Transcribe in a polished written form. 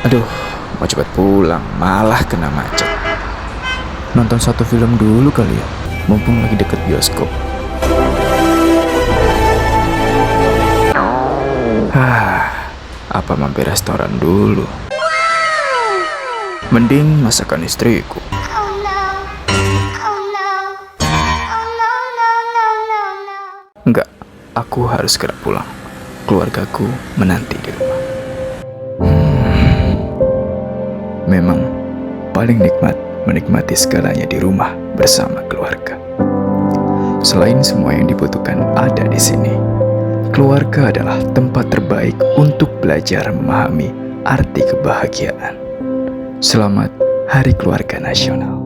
Aduh, mau cepat pulang, malah kena macet. Nonton satu film dulu kali ya, mumpung lagi deket bioskop. Apa mampir restoran dulu? Mending masakan istriku. Enggak, aku harus segera pulang. Keluargaku menanti di rumah. Memang paling nikmat menikmati segalanya di rumah bersama keluarga. Selain semua yang dibutuhkan ada di sini, keluarga adalah tempat terbaik untuk belajar memahami arti kebahagiaan. Selamat Hari Keluarga Nasional.